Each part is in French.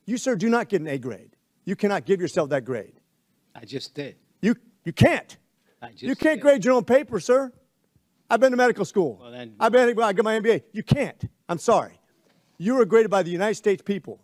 You, sir, do not get an A grade. You cannot give yourself that grade. I just did. You can't. You can't grade your own paper, sir. I've been to medical school. Well, then, I got my MBA. You can't. I'm sorry. You are graded by the United States people,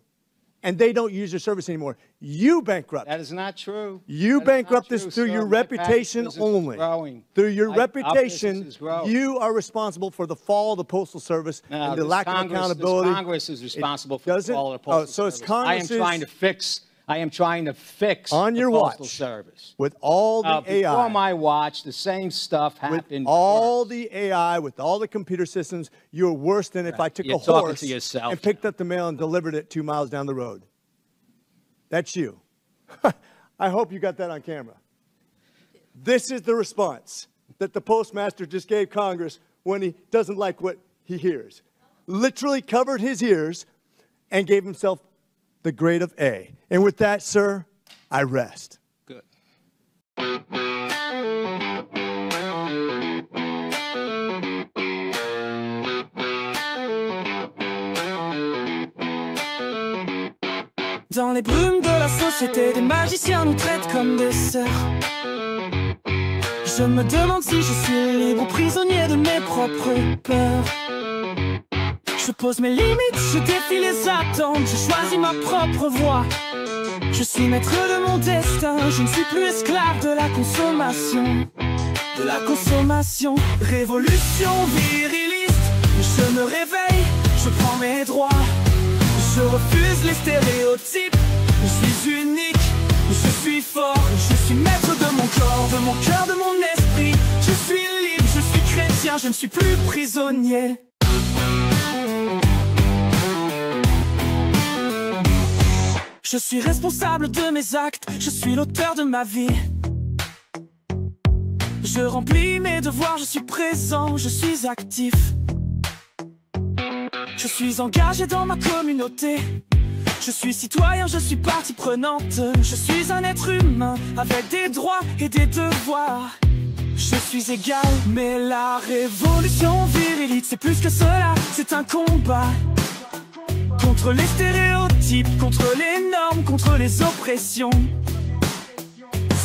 and they don't use your service anymore. You bankrupt. that is not true. You That is bankrupt not this true, through sir. your My reputation business is only. growing. Through your Our business reputation, is growing. you are responsible for the fall of the Postal Service No, and the this lack of Congress, accountability. This Congress is responsible for doesn't- all of the Postal so it's Service. Congress's- I am trying to fix On your the Postal watch, Service. with all the AI. Before my watch, the same stuff With happened. all worse. the AI, with all the computer systems, you're worse than if I took You're a talking horse to yourself and picked now. up the mail and delivered it 2 miles down the road. That's you. I hope you got that on camera. This is the response that the postmaster just gave Congress when he doesn't like what he hears. Literally covered his ears and gave himself the grade of A. And with that, sir, I rest. Good. Dans les brumes de la société, des magiciens nous traitent comme des sœurs. Je me demande si je suis libre ou prisonnier de mes propres peurs. Je pose mes limites, je défie les attentes, je choisis ma propre voie. Je suis maître de mon destin, je ne suis plus esclave de la consommation. De la consommation, révolution viriliste. Je me réveille, je prends mes droits. Je refuse les stéréotypes. Je suis unique, je suis fort. Je suis maître de mon corps, de mon cœur, de mon esprit. Je suis libre, je suis chrétien, je ne suis plus prisonnier. Je suis responsable de mes actes, je suis l'auteur de ma vie. Je remplis mes devoirs, je suis présent, je suis actif. Je suis engagé dans ma communauté. Je suis citoyen, je suis partie prenante. Je suis un être humain avec des droits et des devoirs. Je suis égal, mais la révolution viriliste, c'est plus que cela, c'est un combat. Contre les stéréotypes, contre les normes, contre les oppressions.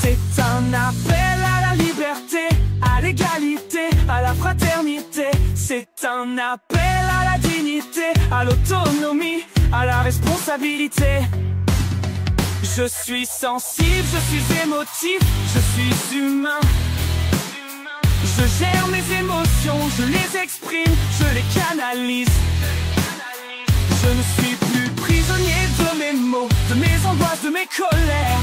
C'est un appel à la liberté, à l'égalité, à la fraternité. C'est un appel à la dignité, à l'autonomie, à la responsabilité. Je suis sensible, je suis émotif, je suis humain. Je gère mes émotions, je les exprime, je les canalise. Je ne suis plus prisonnier de mes mots, de mes angoisses, de mes colères.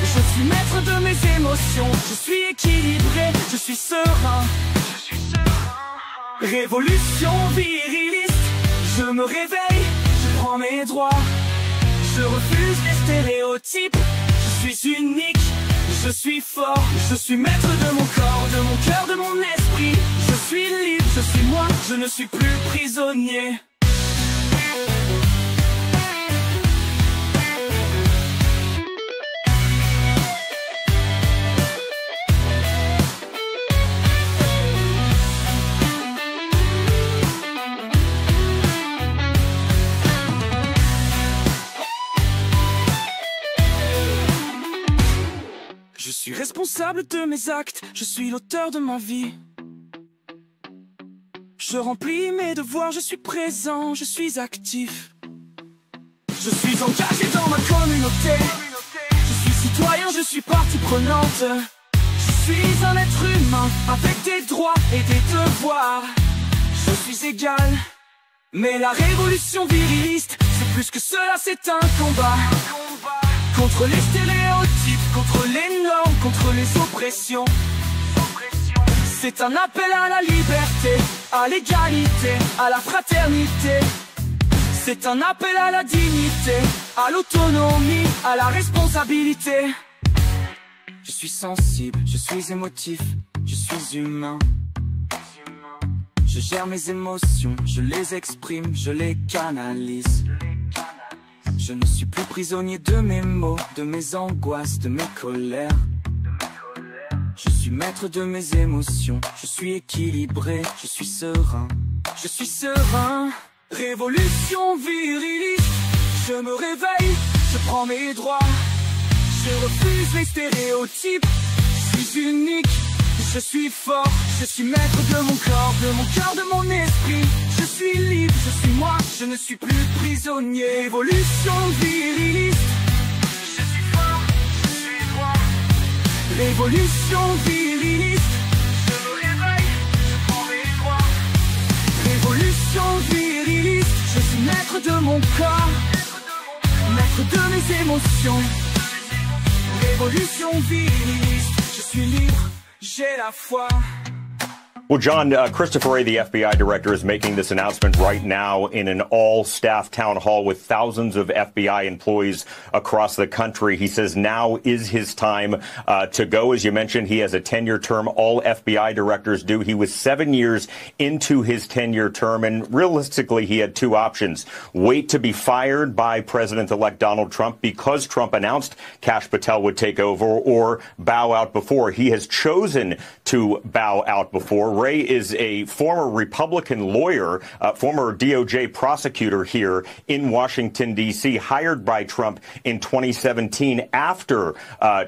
Je suis maître de mes émotions, je suis équilibré, je suis serein. Révolution viriliste, je me réveille, je prends mes droits. Je refuse les stéréotypes, je suis unique, je suis fort. Je suis maître de mon corps, de mon cœur, de mon esprit. Je suis libre, je suis moi, je ne suis plus prisonnier. Je suis responsable de mes actes, je suis l'auteur de ma vie. Je remplis mes devoirs, je suis présent, je suis actif. Je suis engagé dans ma communauté. Je suis citoyen, je suis partie prenante. Je suis un être humain avec des droits et des devoirs. Je suis égal, mais la révolution viriliste, c'est plus que cela, c'est un combat. Contre les stéréotypes, contre les normes, contre les oppressions. C'est un appel à la liberté, à l'égalité, à la fraternité. C'est un appel à la dignité, à l'autonomie, à la responsabilité. Je suis sensible, je suis émotif, je suis humain. Je gère mes émotions, je les exprime, je les canalise. Je ne suis plus prisonnier de mes mots, de mes angoisses, de mes colères. Je suis maître de mes émotions, je suis équilibré, je suis serein. Je suis serein, révolution viriliste. Je me réveille, je prends mes droits. Je refuse les stéréotypes. Je suis unique, je suis fort. Je suis maître de mon corps, de mon cœur, de mon esprit. Je suis libre, je suis moi, je ne suis plus prisonnier. Évolution viriliste. Je suis fort, je suis droit. Révolution viriliste. Je me réveille, je prends mes droits. Révolution viriliste. Je suis maître de mon corps, maître de mes émotions. Révolution viriliste. Je suis libre, j'ai la foi. Well, John, Christopher Wray, the FBI director, is making this announcement right now in an all-staff town hall with thousands of FBI employees across the country. He says now is his time to go. As you mentioned, he has a 10-year term. All FBI directors do. He was 7 years into his 10-year term, and realistically, he had two options. Wait to be fired by President-elect Donald Trump because Trump announced Kash Patel would take over, or bow out before. He has chosen to bow out before. Wray is a former Republican lawyer, former DOJ prosecutor here in Washington, D.C., hired by Trump in 2017 after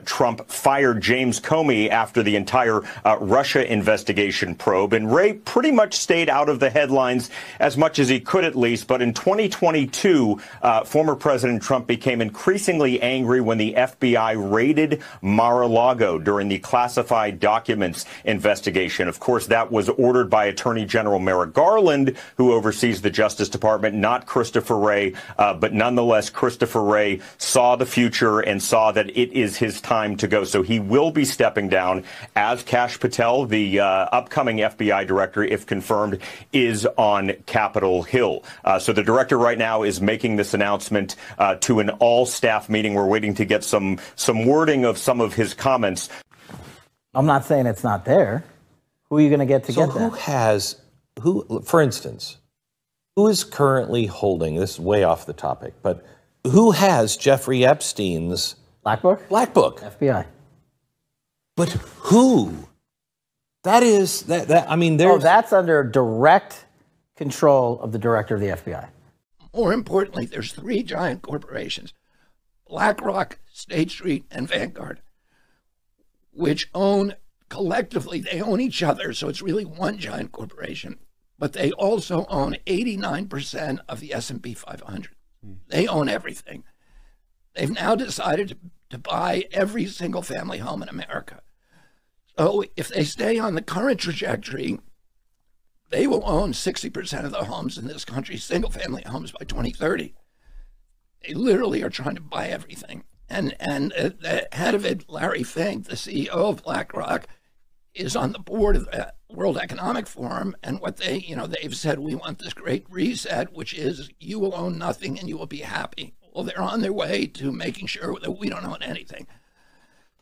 Trump fired James Comey after the entire Russia investigation probe. And Wray pretty much stayed out of the headlines as much as he could, at least. But in 2022, former President Trump became increasingly angry when the FBI raided Mar-a-Lago during the classified documents investigation. Of course, that was ordered by Attorney General Merrick Garland, who oversees the Justice Department, not Christopher Wray. But nonetheless, Christopher Wray saw the future and saw that it is his time to go. So he will be stepping down, as Kash Patel, the upcoming FBI director, if confirmed, is on Capitol Hill. So the director right now is making this announcement to an all-staff meeting. We're waiting to get some wording of some of his comments. I'm not saying it's not there. Who are you going to get that? For instance, who is currently holding, this is way off the topic, but who has Jeffrey Epstein's Black Book? Black Book. FBI. But who? That is, I mean, there's... that's under direct control of the director of the FBI. More importantly, there's three giant corporations, BlackRock, State Street, and Vanguard, which own, collectively, they own each other, so it's really one giant corporation. But they also own 89% of the S&P 500. They own everything. They've now decided to buy every single family home in America. So if they stay on the current trajectory, they will own 60% of the homes in this country, single family homes, by 2030. They literally are trying to buy everything. And the head of it, Larry Fink, the CEO of BlackRock, is on the board of the World Economic Forum. And what they've said, we want this great reset, which is you will own nothing and you will be happy. Well, they're on their way to making sure that we don't own anything.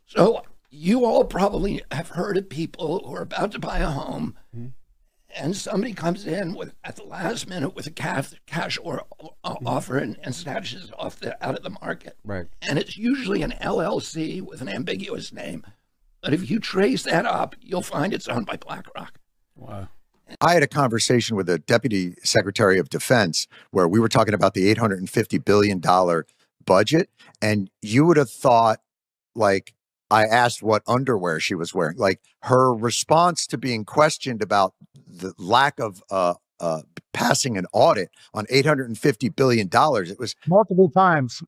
So you all probably have heard of people who are about to buy a home, and somebody comes in at the last minute with a cash or offer and snatches it out of the market. Right. And it's usually an LLC with an ambiguous name. But if you trace that up, you'll find it's owned by BlackRock. Wow. I had a conversation with a Deputy Secretary of Defense where we were talking about the $850 billion budget. And you would have thought, like, I asked what underwear she was wearing. Like, her response to being questioned about the lack of passing an audit on $850 billion, it was multiple times,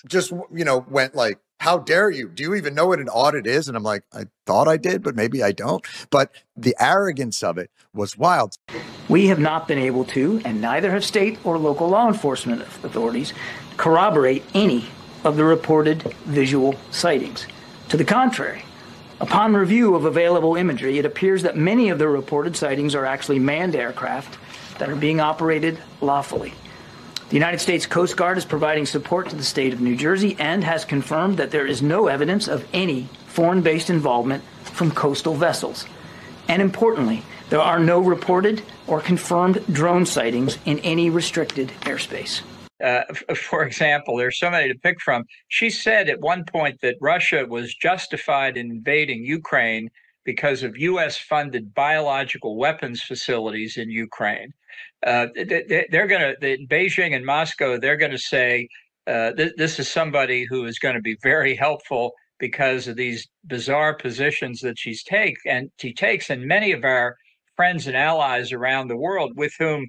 just, went like, how dare you? Do you even know what an audit is? And I'm like, I thought I did, but maybe I don't. But the arrogance of it was wild. We have not been able to, and neither have state or local law enforcement authorities, corroborate any of the reported visual sightings. To the contrary, upon review of available imagery, it appears that many of the reported sightings are actually manned aircraft that are being operated lawfully. The United States Coast Guard is providing support to the state of New Jersey and has confirmed that there is no evidence of any foreign-based involvement from coastal vessels. And importantly, there are no reported or confirmed drone sightings in any restricted airspace. For example, there's so many to pick from. She said at one point that Russia was justified in invading Ukraine because of U.S.-funded biological weapons facilities in Ukraine. they're going to, Beijing and Moscow, they're going to say, this is somebody who is going to be very helpful because of these bizarre positions that she takes, and many of our friends and allies around the world with whom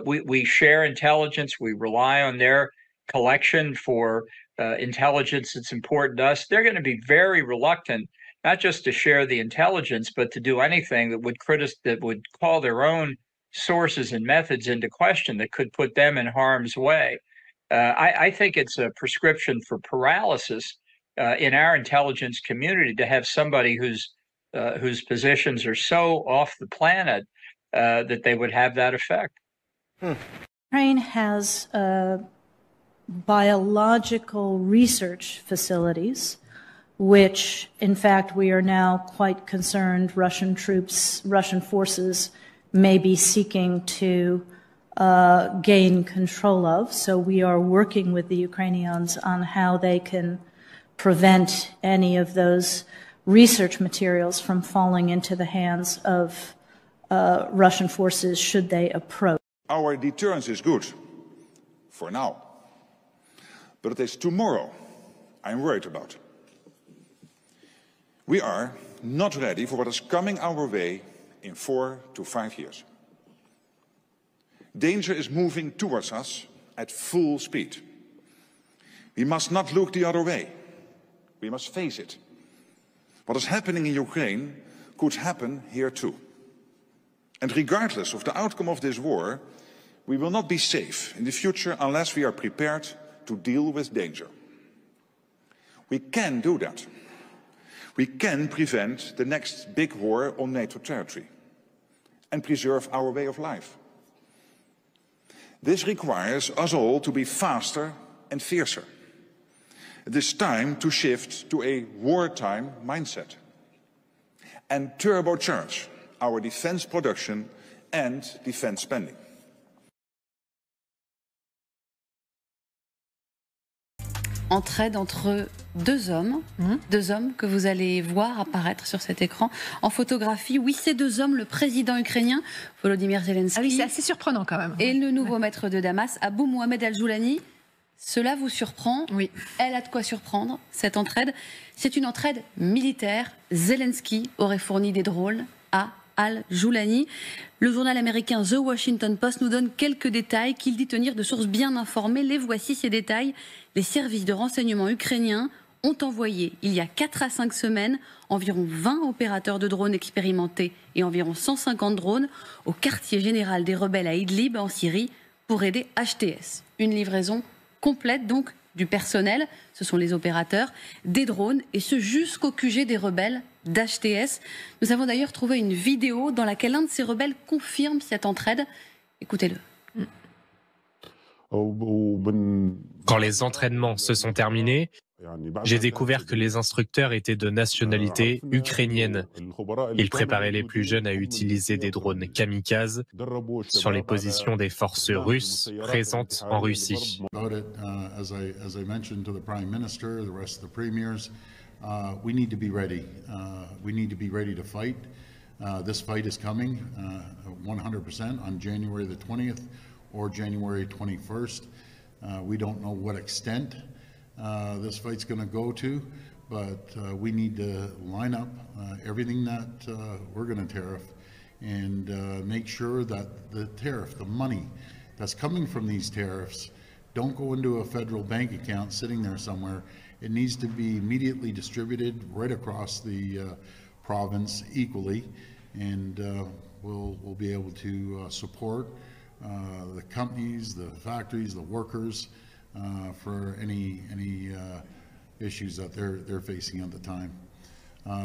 we share intelligence, we rely on their collection for intelligence that's important to us. They're going to be very reluctant, not just to share the intelligence, but to do anything that would call their own sources and methods into question that could put them in harm's way. I think it's a prescription for paralysis in our intelligence community to have somebody whose positions are so off the planet that they would have that effect. Ukraine has biological research facilities, which, in fact, we are now quite concerned Russian forces may be seeking to gain control of. So we are working with the Ukrainians on how they can prevent any of those research materials from falling into the hands of Russian forces should they approach. Our deterrence is good for now, but it is tomorrow I'm worried about. We are not ready for what is coming our way in 4 to 5 years. Danger is moving towards us at full speed. We must not look the other way. We must face it. What is happening in Ukraine could happen here too. And regardless of the outcome of this war, we will not be safe in the future unless we are prepared to deal with danger. We can do that. We can prevent the next big war on NATO territory and preserve our way of life. This requires us all to be faster and fiercer. It is time to shift to a wartime mindset and turbocharge our defense production and defense spending. Entraide entre deux hommes que vous allez voir apparaître sur cet écran en photographie. Oui, ces deux hommes, le président ukrainien Volodymyr Zelensky. Ah oui, c'est assez surprenant quand même. Et le nouveau maître de Damas, Abou Mohamed Al-Joulani. Cela vous surprend? Oui. Elle a de quoi surprendre, cette entraide. C'est une entraide militaire. Zelensky aurait fourni des drones à Al-Joulani. Le journal américain The Washington Post nous donne quelques détails qu'il dit tenir de sources bien informées. Les voici, ces détails. Les services de renseignement ukrainiens ont envoyé, il y a 4 à 5 semaines, environ 20 opérateurs de drones expérimentés et environ 150 drones au quartier général des rebelles à Idlib, en Syrie, pour aider HTS. Une livraison complète, donc, du personnel, ce sont les opérateurs, des drones, et ce jusqu'au QG des rebelles d'HTS. Nous avons d'ailleurs trouvé une vidéo dans laquelle un de ces rebelles confirme cette entraide. Écoutez-le. Quand les entraînements se sont terminés, j'ai découvert que les instructeurs étaient de nationalité ukrainienne. Ils préparaient les plus jeunes à utiliser des drones kamikazes sur les positions des forces russes présentes en Russie. We need to be ready. We need to be ready to fight. This fight is coming 100% on January the 20th or January 21st. We don't know what extent this fight's going to go to, but we need to line up everything that we're going to tariff and make sure that the tariff, the money that's coming from these tariffs, don't go into a federal bank account sitting there somewhere. It needs to be immediately distributed right across the province equally, and we'll be able to support the companies, the factories, the workers for any issues that they're facing at the time.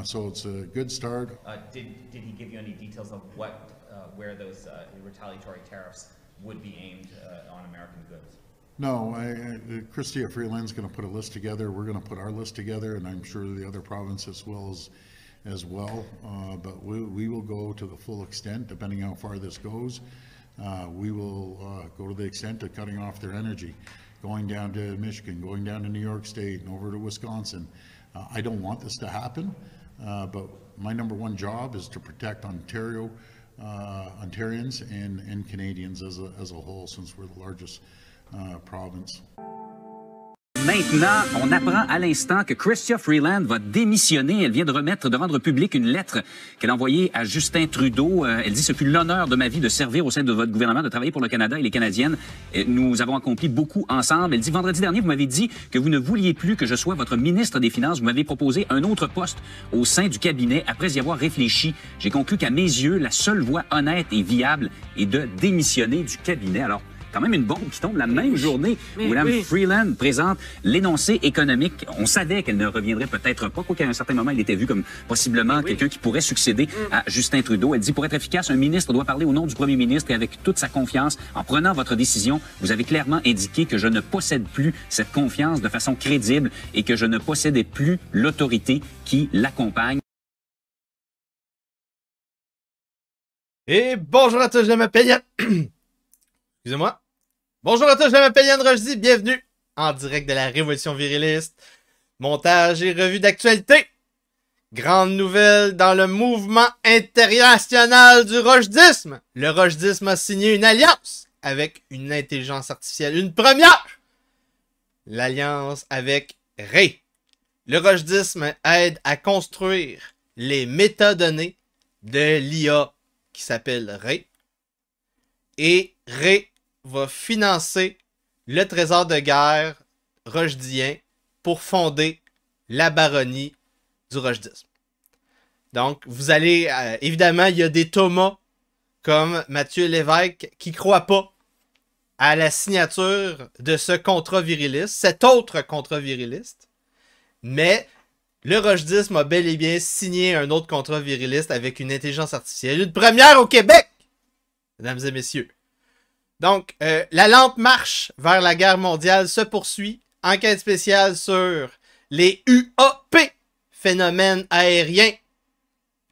So it's a good start. Did he give you any details of where those retaliatory tariffs would be aimed on American goods? No, Chrystia Freeland's going to put a list together. We're going to put our list together, and I'm sure the other provinces will as well. But we will go to the full extent, depending on how far this goes. We will go to the extent of cutting off their energy, going down to Michigan, going down to New York State, and over to Wisconsin. I don't want this to happen, but my #1 job is to protect Ontario, Ontarians and Canadians as a whole, since we're the largest province. Maintenant, on apprend à l'instant que Chrystia Freeland va démissionner. Elle vient de rendre publique une lettre qu'elle a envoyée à Justin Trudeau. Elle dit « Ce fut l'honneur de ma vie de servir au sein de votre gouvernement, de travailler pour le Canada et les Canadiennes. Nous avons accompli beaucoup ensemble. » Elle dit « Vendredi dernier, vous m'avez dit que vous ne vouliez plus que je sois votre ministre des Finances. Vous m'avez proposé un autre poste au sein du cabinet. Après y avoir réfléchi, j'ai conclu qu'à mes yeux, la seule voie honnête et viable est de démissionner du cabinet. » Alors, quand même une bombe qui tombe la même journée où Mme Freeland présente l'énoncé économique. On savait qu'elle ne reviendrait peut-être pas, quoiqu'à un certain moment, elle était vue comme possiblement quelqu'un qui pourrait succéder à Justin Trudeau. Elle dit, pour être efficace, un ministre doit parler au nom du premier ministre et avec toute sa confiance. En prenant votre décision, vous avez clairement indiqué que je ne possède plus cette confiance de façon crédible et que je ne possédais plus l'autorité qui l'accompagne. Et bonjour à tous, je m'appelle Yann. Excusez-moi. Bonjour à tous, je m'appelle Yann Rochdy, bienvenue en direct de la Révolution viriliste. Montage et revue d'actualité. Grande nouvelle dans le mouvement international du rochdisme. Le rochdisme a signé une alliance avec une intelligence artificielle, une première. L'alliance avec Ray. Le rochdisme aide à construire les métadonnées de l'IA qui s'appelle Ray. Et Ray va financer le trésor de guerre rochdien pour fonder la baronnie du rochdisme. Donc, vous allez... évidemment, il y a des Thomas comme Mathieu Lévesque qui ne croient pas à la signature de ce contrat viriliste, cet autre contrat viriliste. Mais le rochdisme a bel et bien signé un autre contrat viriliste avec une intelligence artificielle. Une première au Québec, mesdames et messieurs. Donc, la lente marche vers la guerre mondiale se poursuit. Enquête spéciale sur les UAP, phénomènes aériens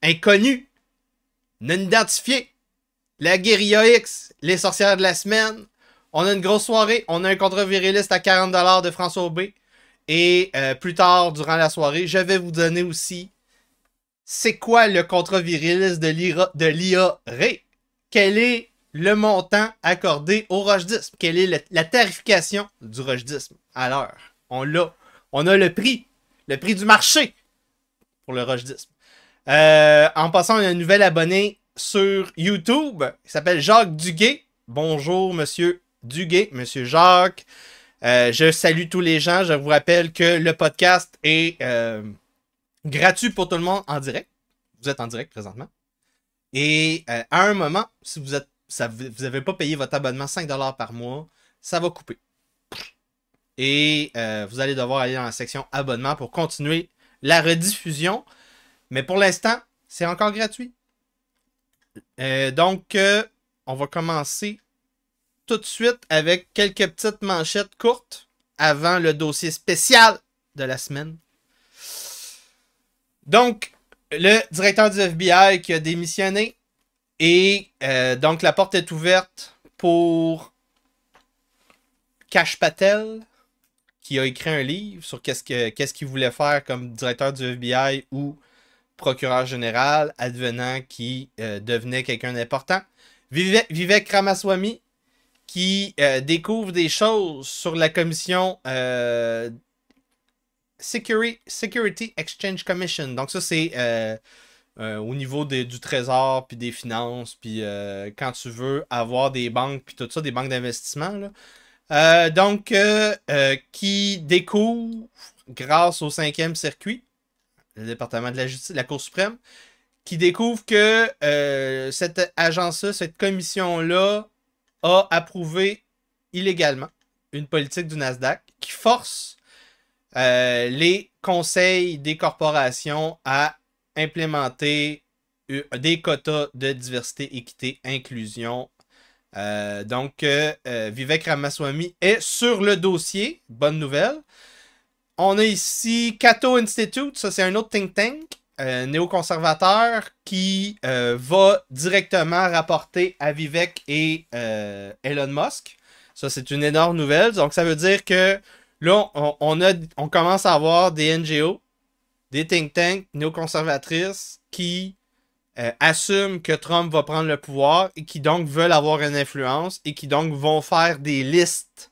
inconnus, non identifiés. La guérilla X, les sorcières de la semaine. On a une grosse soirée. On a un contrat viriliste à 40$ de François Aubé. Et plus tard, durant la soirée, je vais vous donner aussi c'est quoi le contrat viriliste de l'IA Ray. Quel est le montant accordé au rochdisme? Quelle est la tarification du rochdisme à l'heure? On l'a. On a le prix du marché pour le rochdisme. En passant, on a un nouvel abonné sur YouTube. Il s'appelle Jacques Duguay. Bonjour, monsieur Duguay, monsieur Jacques. Je salue tous les gens. Je vous rappelle que le podcast est gratuit pour tout le monde en direct. Vous êtes en direct présentement. Et à un moment, si vous n'avez pas payé votre abonnement 5$ par mois, ça va couper. Et vous allez devoir aller dans la section abonnement pour continuer la rediffusion. Mais pour l'instant, c'est encore gratuit. Donc, on va commencer tout de suite avec quelques petites manchettes courtes avant le dossier spécial de la semaine. Donc, le directeur du FBI qui a démissionné. Et donc, la porte est ouverte pour Kash Patel, qui a écrit un livre sur qu'est-ce qu'il voulait faire comme directeur du FBI ou procureur général, advenant qui devenait quelqu'un d'important. Vivek Ramaswamy, qui découvre des choses sur la commission Security Exchange Commission. Donc ça, c'est au niveau du trésor, puis des finances, puis quand tu veux avoir des banques, puis tout ça, des banques d'investissement. Donc, qui découvre, grâce au 5e circuit, le département de la justice, la Cour suprême, qui découvre que cette agence-là, cette commission-là, a approuvé illégalement une politique du Nasdaq qui force les conseils des corporations à implémenter des quotas de diversité, équité, inclusion. Donc, Vivek Ramaswamy est sur le dossier. Bonne nouvelle. On a ici Cato Institute. Ça, c'est un autre think tank néoconservateur qui va directement rapporter à Vivek et Elon Musk. Ça, c'est une énorme nouvelle. Donc, ça veut dire que là, on commence à avoir des NGO, des think tanks néoconservatrices qui assument que Trump va prendre le pouvoir et qui donc veulent avoir une influence et qui donc vont faire des listes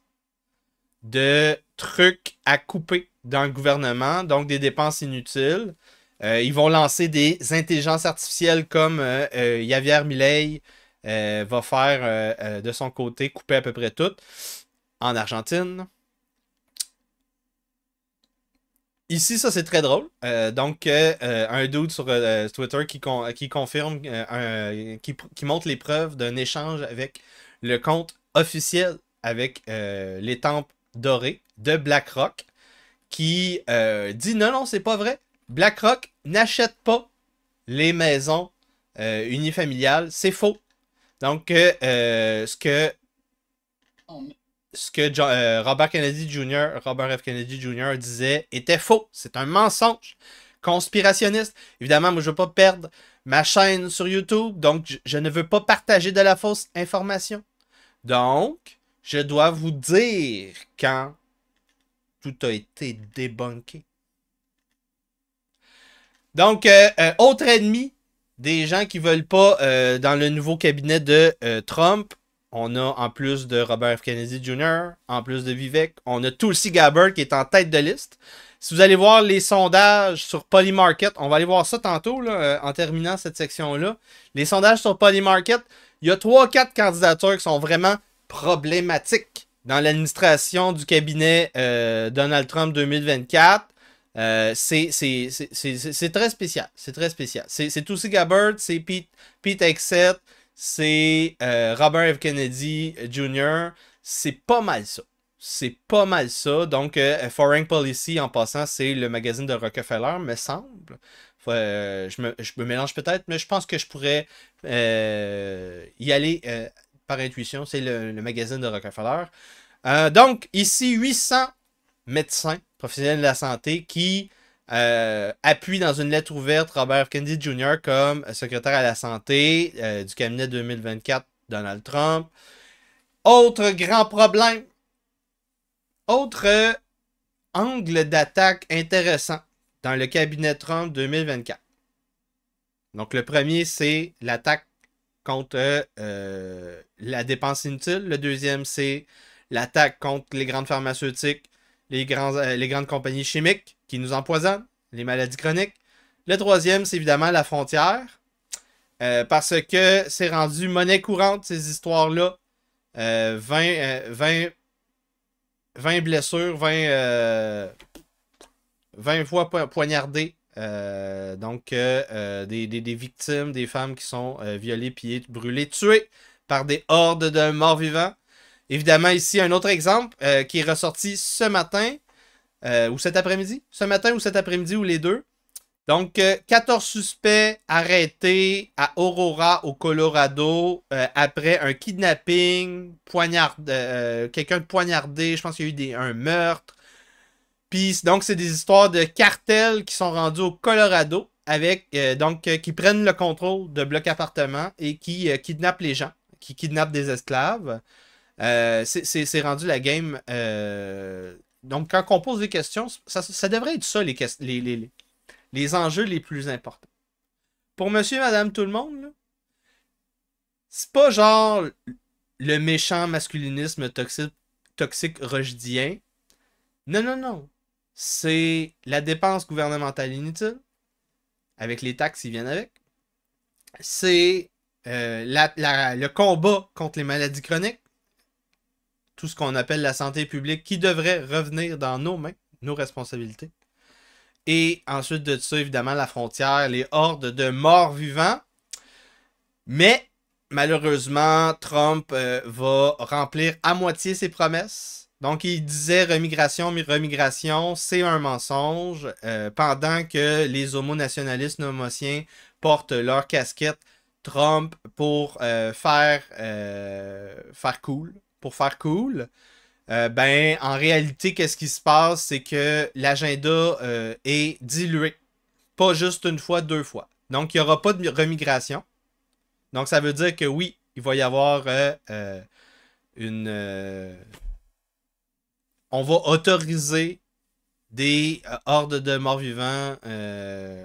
de trucs à couper dans le gouvernement, donc des dépenses inutiles. Ils vont lancer des intelligences artificielles comme Javier Milei va faire de son côté, couper à peu près tout. En Argentine. Ici, ça c'est très drôle. Donc, un dude sur Twitter qui confirme, qui montre les preuves d'un échange avec le compte officiel avec les temples dorés de BlackRock, qui dit non, c'est pas vrai. BlackRock n'achète pas les maisons unifamiliales. C'est faux. Donc, ce que Robert F. Kennedy Jr. disait était faux. C'est un mensonge conspirationniste. Évidemment, moi, je ne veux pas perdre ma chaîne sur YouTube, donc je ne veux pas partager de la fausse information. Donc, je dois vous dire quand tout a été débunké. Donc, autre ennemi des gens qui ne veulent pas dans le nouveau cabinet de Trump, on a, en plus de Robert F. Kennedy Jr., en plus de Vivek, on a Tulsi Gabbard qui est en tête de liste. Si vous allez voir les sondages sur Polymarket, on va aller voir ça tantôt, là, en terminant cette section-là. Les sondages sur Polymarket, il y a 3-4 candidatures qui sont vraiment problématiques dans l'administration du cabinet Donald Trump 2024. C'est très spécial. C'est très spécial. C'est Tulsi Gabbard, c'est Pete Hegseth, c'est Robert F. Kennedy Jr. C'est pas mal ça. C'est pas mal ça. Donc, Foreign Policy, en passant, c'est le magazine de Rockefeller, me semble. Je me mélange peut-être, mais je pense que je pourrais y aller par intuition. C'est le magazine de Rockefeller. Donc, ici, 800 médecins professionnels de la santé qui appuie dans une lettre ouverte Robert F. Kennedy Jr. comme secrétaire à la santé du cabinet 2024 Donald Trump. Autre grand problème, autre angle d'attaque intéressant dans le cabinet Trump 2024. Donc le premier, c'est l'attaque contre la dépense inutile. Le deuxième, c'est l'attaque contre les grandes pharmaceutiques, les grandes compagnies chimiques qui nous empoisonnent, les maladies chroniques. Le troisième, c'est évidemment la frontière. Parce que c'est rendu monnaie courante, ces histoires-là. 20 blessures, 20 fois poignardées. Donc, des victimes, des femmes qui sont violées, pillées, brûlées, tuées par des hordes de morts-vivants. Évidemment, ici, un autre exemple qui est ressorti ce matin, ou cet après-midi. Ce matin ou cet après-midi, ou les deux. Donc, 14 suspects arrêtés à Aurora, au Colorado, après un kidnapping, quelqu'un de poignardé, je pense qu'il y a eu un meurtre. Puis, donc, c'est des histoires de cartels qui sont rendus au Colorado, avec qui prennent le contrôle de blocs appartements et qui kidnappent les gens, qui kidnappent des esclaves. C'est rendu la game. Donc, quand on pose des questions, ça devrait être ça, les enjeux les plus importants. Pour monsieur, madame, tout le monde, c'est pas genre le méchant masculinisme toxique rojdien. Non, non, non. C'est la dépense gouvernementale inutile, avec les taxes qui viennent avec. C'est le combat contre les maladies chroniques. Tout ce qu'on appelle la santé publique qui devrait revenir dans nos mains, nos responsabilités. Et ensuite de ça, évidemment, la frontière, les hordes de morts vivants. Mais, malheureusement, Trump va remplir à moitié ses promesses. Donc, il disait remigration, c'est un mensonge. Pendant que les homonationalistes nomotiens portent leur casquette Trump pour faire cool. Pour faire cool. En réalité, qu'est-ce qui se passe? C'est que l'agenda est dilué. Pas juste une fois, 2 fois. Donc, il n'y aura pas de remigration. Donc, ça veut dire que oui, il va y avoir on va autoriser des hordes de morts-vivants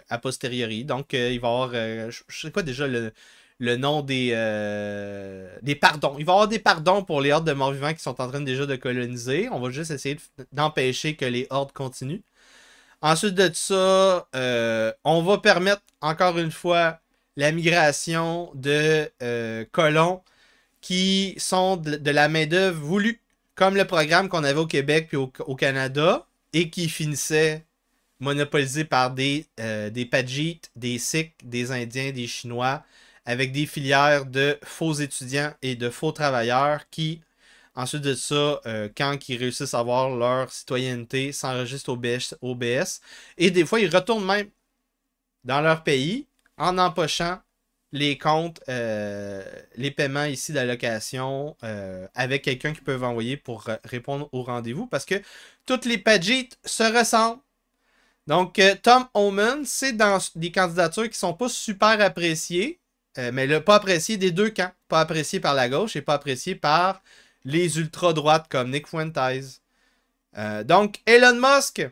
a posteriori. Donc, il va y avoir, je sais pas déjà le nom des pardons. Il va y avoir des pardons pour les hordes de morts-vivants qui sont en train déjà de coloniser. On va juste essayer d'empêcher que les hordes continuent. Ensuite de ça, on va permettre, encore une fois, la migration de colons qui sont de la main-d'œuvre voulue, comme le programme qu'on avait au Québec puis au Canada, et qui finissait monopolisé par des Pajits, des Sikhs, des Indiens, des Chinois, avec des filières de faux étudiants et de faux travailleurs qui, ensuite de ça, quand ils réussissent à avoir leur citoyenneté, s'enregistrent au OBS. Et des fois, ils retournent même dans leur pays en empochant les comptes, les paiements ici d'allocation avec quelqu'un qu'ils peuvent envoyer pour répondre au rendez-vous. Parce que toutes les Pajits se ressemblent. Donc, Tom Homan, c'est dans des candidatures qui ne sont pas super appréciées, mais pas appréciées des deux camps. Pas appréciées par la gauche et pas appréciées par les ultra-droites comme Nick Fuentes. Donc, Elon Musk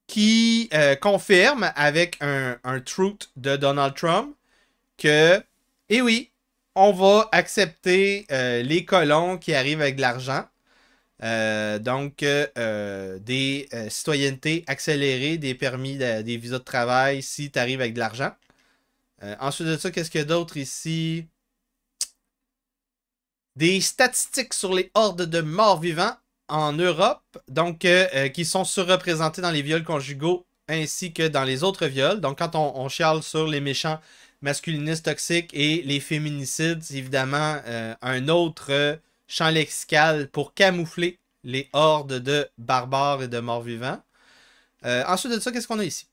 qui confirme avec un truth de Donald Trump que, eh oui, on va accepter les colons qui arrivent avec de l'argent. Donc, des citoyennetés accélérées, des permis, des visas de travail si tu arrives avec de l'argent. Ensuite de ça, qu'est-ce qu'il y a d'autre ici? Des statistiques sur les hordes de morts-vivants en Europe, donc qui sont surreprésentés dans les viols conjugaux ainsi que dans les autres viols. Donc, quand on chiale sur les méchants masculinistes toxiques et les féminicides, c'est évidemment un autre champ lexical pour camoufler les hordes de barbares et de morts-vivants. Ensuite de ça, qu'est-ce qu'on a ici?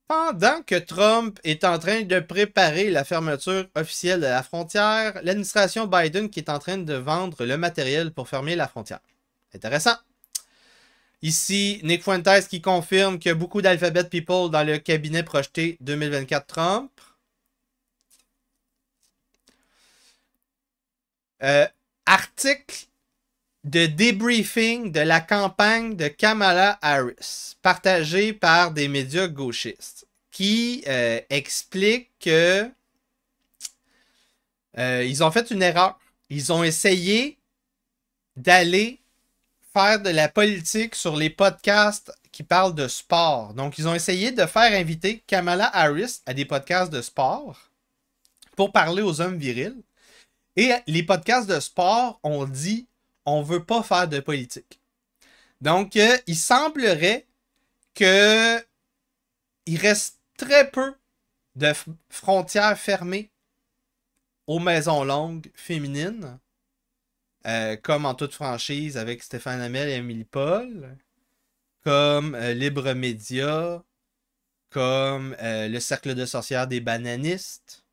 Pendant que Trump est en train de préparer la fermeture officielle de la frontière, l'administration Biden qui est en train de vendre le matériel pour fermer la frontière. Intéressant. Ici, Nick Fuentes qui confirme qu'il y a beaucoup d'Alphabet People dans le cabinet projeté 2024 Trump. Article de débriefing de la campagne de Kamala Harris, partagé par des médias gauchistes, qui explique que ils ont fait une erreur. Ils ont essayé d'aller faire de la politique sur les podcasts qui parlent de sport. Donc, ils ont essayé de faire inviter Kamala Harris à des podcasts de sport pour parler aux hommes virils. Et les podcasts de sport ont dit on ne veut pas faire de politique. Donc, il semblerait qu'il reste très peu de frontières fermées aux maisons longues féminines, comme en toute franchise avec Stéphane Hamel et Émilie Paul, comme Libre Média, comme le Cercle de sorcières des bananistes,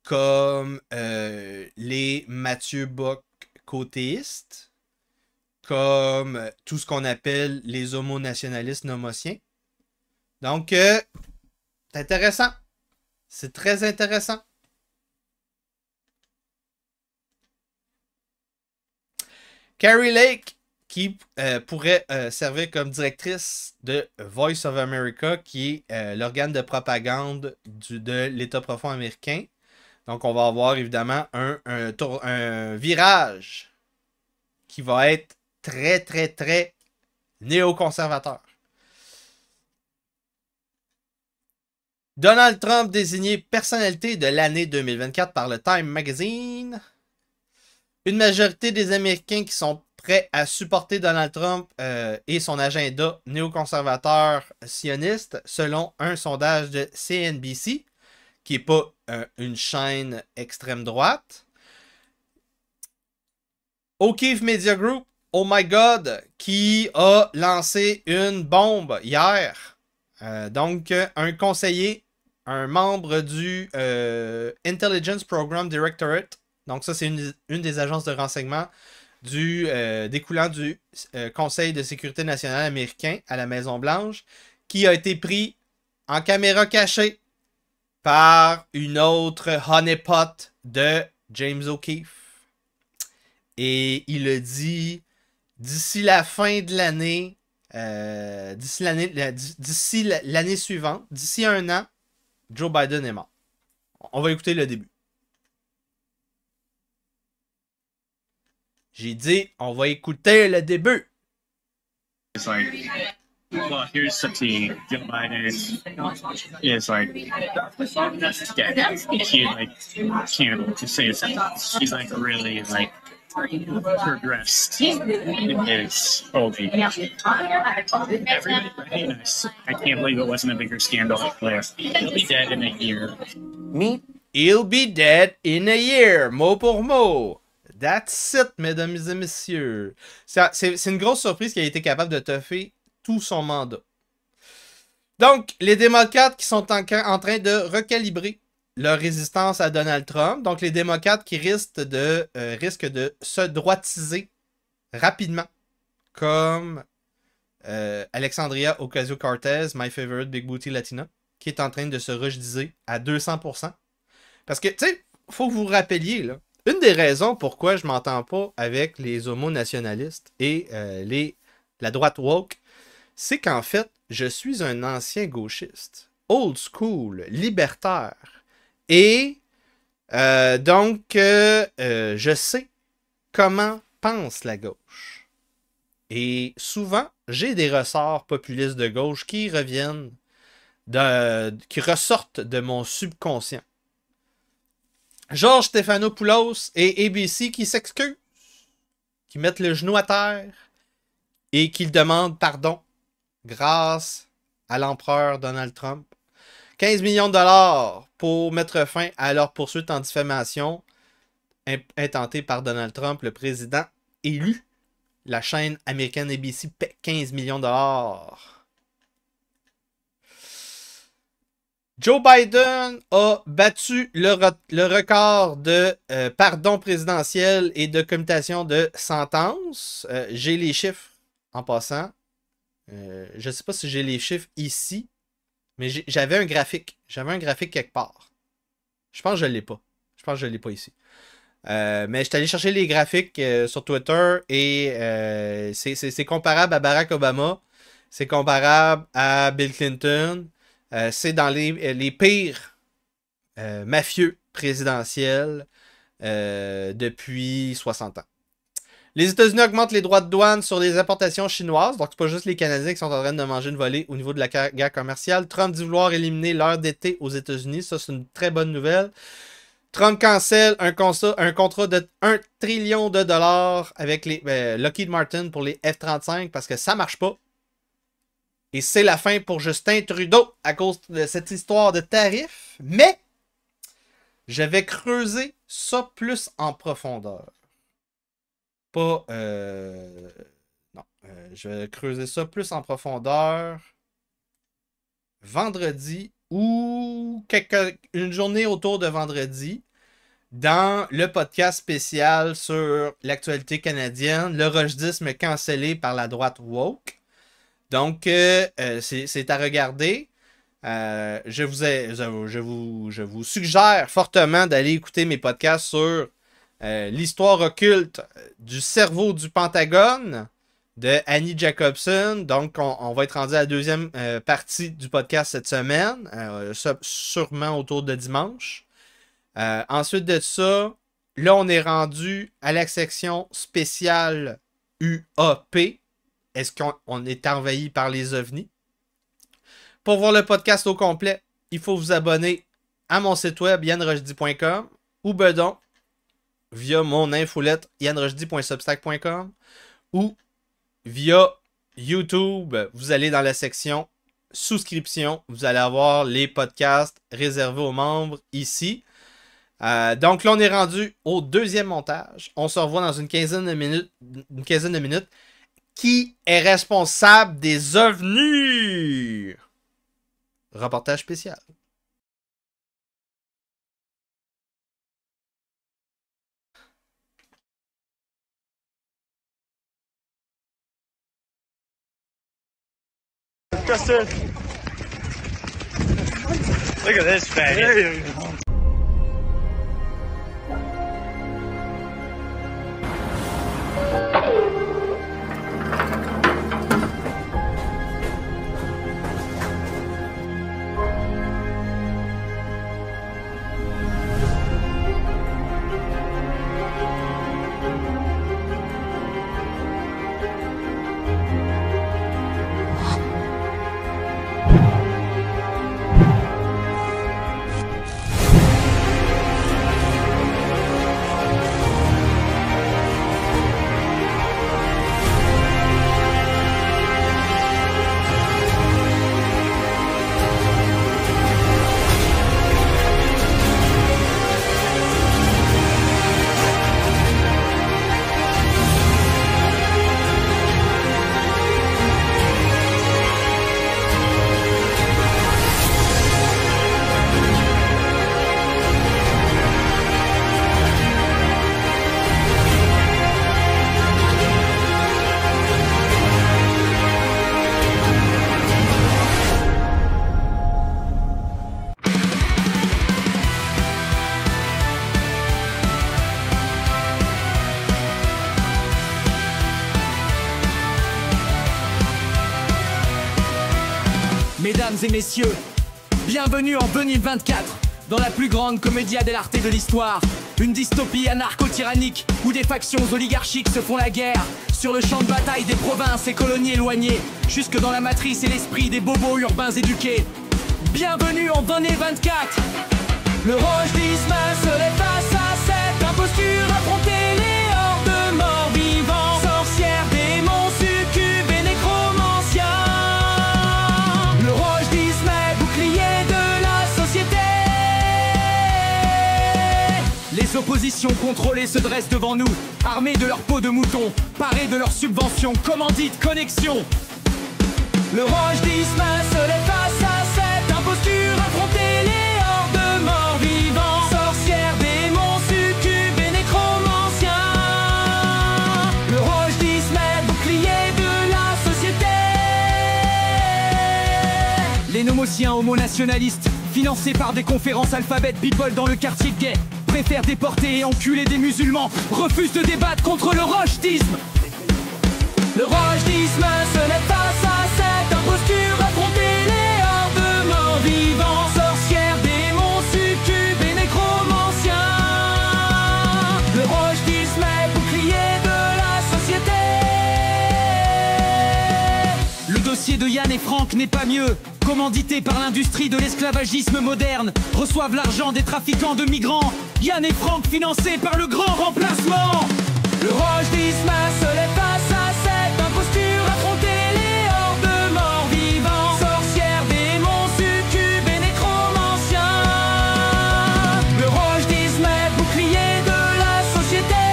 comme les Mathieu Bock côtéistes, comme tout ce qu'on appelle les homonationalistes nomotiens. Donc, c'est intéressant. C'est très intéressant. Carrie Lake, qui pourrait servir comme directrice de Voice of America, qui est l'organe de propagande de l'État profond américain. Donc, on va avoir évidemment un virage qui va être très, très, très néoconservateur. Donald Trump désigné personnalité de l'année 2024 par le Time Magazine. Une majorité des Américains qui sont prêts à supporter Donald Trump et son agenda néoconservateur sioniste, selon un sondage de CNBC, qui n'est pas une chaîne extrême droite. O'Keefe Media Group, oh my god, qui a lancé une bombe hier. Donc, un conseiller, un membre du Intelligence Program Directorate. Donc, ça, c'est une des agences de renseignement découlant du Conseil de sécurité nationale américain à la Maison-Blanche, qui a été pris en caméra cachée par une autre honeypot de James O'Keefe. Et il a dit, d'ici la fin de l'année, d'ici l'année suivante, d'ici 1 an, Joe Biden est mort. On va écouter le début. J'ai dit, on va écouter le début. It's like, well, here's the tea. Joe Biden is like dead. He like can't to say it's she's like really like progressed in his holding. Everybody recognized. I can't believe it wasn't a bigger scandal like this. He'll be dead in a year. He'll be dead in a year, mot pour mot. That's it, mesdames et messieurs. C'est une grosse surprise qu'il ait été capable de toffer tout son mandat. Donc, les démocrates qui sont en train de recalibrer leur résistance à Donald Trump. Donc, les démocrates qui risquent de se droitiser rapidement, comme Alexandria Ocasio-Cortez, my favorite Big Booty Latina, qui est en train de se rejidiser à 200%. Parce que, tu sais, faut que vous vous rappeliez, là, une des raisons pourquoi je m'entends pas avec les homo-nationalistes et la droite woke, c'est qu'en fait, je suis un ancien gauchiste, old school, libertaire. Et donc, je sais comment pense la gauche. Et souvent, j'ai des ressorts populistes de gauche qui reviennent, qui ressortent de mon subconscient. Georges Stéphanopoulos et ABC qui s'excusent, qui mettent le genou à terre et qui demandent pardon grâce à l'empereur Donald Trump. 15 millions de dollars pour mettre fin à leur poursuite en diffamation intentée par Donald Trump, le président élu. La chaîne américaine ABC paie 15 millions de dollars. Joe Biden a battu le record de pardon présidentiel et de commutation de sentence. J'ai les chiffres en passant. Je ne sais pas si j'ai les chiffres ici, mais j'avais un graphique. J'avais un graphique quelque part. Je pense que je ne l'ai pas. Je pense que je ne l'ai pas ici. Mais je suis allé chercher les graphiques sur Twitter et c'est comparable à Barack Obama. C'est comparable à Bill Clinton. C'est dans les pires mafieux présidentiels depuis 60 ans. Les États-Unis augmentent les droits de douane sur les importations chinoises. Donc, c'est pas juste les Canadiens qui sont en train de manger une volée au niveau de la guerre commerciale. Trump dit vouloir éliminer l'heure d'été aux États-Unis. Ça, c'est une très bonne nouvelle. Trump cancelle un contrat de 1 trillion de dollars avec les Lockheed Martin pour les F-35 parce que ça marche pas. Et c'est la fin pour Justin Trudeau à cause de cette histoire de tarifs. Mais je vais creuser ça plus en profondeur. Pas... non. Je vais creuser ça plus en profondeur vendredi ou une journée autour de vendredi dans le podcast spécial sur l'actualité canadienne, le rejetisme cancellé par la droite woke. Donc, c'est à regarder. Je vous suggère fortement d'aller écouter mes podcasts sur l'histoire occulte du cerveau du Pentagone de Annie Jacobson. Donc, on va être rendu à la deuxième partie du podcast cette semaine, sûrement autour de dimanche. Ensuite de ça, là, on est rendu à la section spéciale UAP. Est-ce qu'on est envahi par les ovnis? Pour voir le podcast au complet, il faut vous abonner à mon site web yanrochdy.com ou bedon via mon infolette yanrochdy.substack.com ou via YouTube. Vous allez dans la section souscription. Vous allez avoir les podcasts réservés aux membres ici. Donc là, on est rendu au deuxième montage. On se revoit dans une quinzaine de minutes. Qui est responsable des ovnis? Reportage spécial. Justin. Look at this faggot. et messieurs, bienvenue en 2024 dans la plus grande commedia dell'arte de l'histoire. Une dystopie anarcho-tyrannique où des factions oligarchiques se font la guerre sur le champ de bataille des provinces et colonies éloignées, jusque dans la matrice et l'esprit des bobos urbains éduqués. Bienvenue en 2024. Le rochdisme se lève face à cette imposture, affronter les hordes morts vivants, sorcières, démons, succubes et nécromanciens. Le rochdisme est bouclier de la société. Les oppositions contrôlées se dressent devant nous, armées de leur peau de mouton, parées de leurs subventions, commandites, connexions. Le rochdisme se lève face à cette imposture, affronter les hordes morts vivants, sorcières, démons, succubes et nécromanciens. Le rochdisme est bouclier de la société. Les nomotiens homo-nationalistes, financés par des conférences alphabet people dans le quartier gay, préfèrent déporter et enculer des musulmans, refusent de débattre contre le rochdisme. Le rochdisme se lève face à cette imposture, affronter les hordes morts vivants, sorcières, démons, succubes et nécromanciens. Le rochdisme est bouclier de la société. Le dossier de Yann et Franck n'est pas mieux. Commandités par l'industrie de l'esclavagisme moderne, reçoivent l'argent des trafiquants de migrants. Yann et Franck financés par le grand remplacement. Le rochdisme se lève face à cette imposture, affronter les hordes morts vivants, sorcières, démons, succubes et nécromanciens. Le rochdisme est bouclier de la société.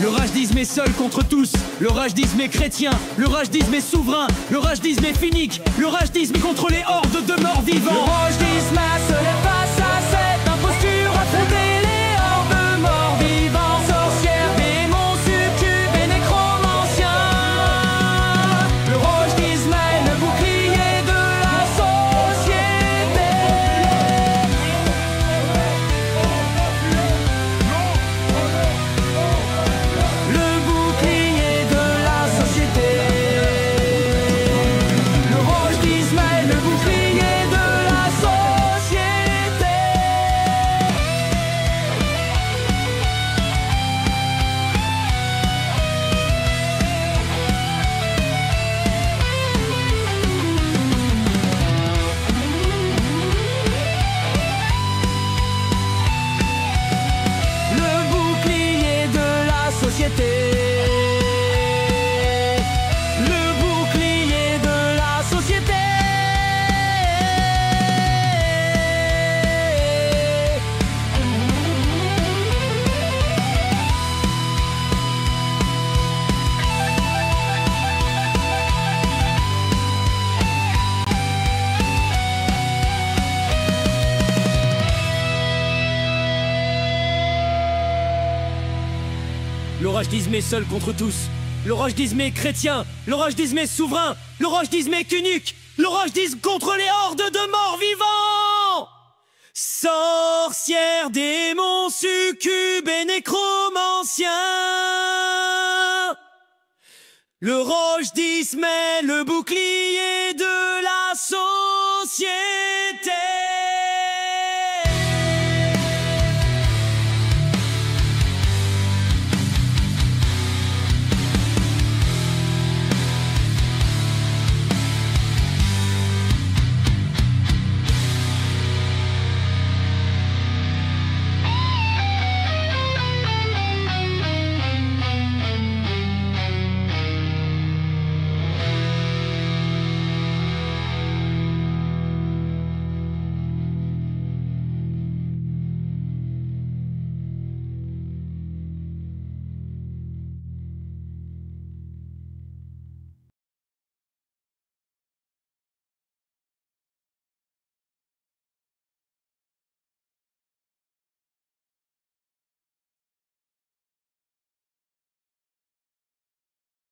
Le rochdisme est seul contre tous. Le rochdisme est chrétien, le rochdisme est souverain, le rochdisme est finique, le rochdisme est contre les hordes de morts vivants. Le rochdisme se lève face à cette imposture, affronter les hordes morts vivants, sorcières, démons, succubes et nécromanciens. Le rochdisme est le bouclier de la société. Le bouclier de la société. Le rochdisme est le bouclier de la société. Le bouclier de la société. Le bouclier de la société. Le rochdisme est seul contre tous. Le rochdisme est chrétien. Le rochdisme est souverain. Le rochdisme est unique. Le rochdisme contre les hordes de morts vivants. Sorcières, démons, succubes et nécromanciens. Le rochdisme est le bouclier de la société.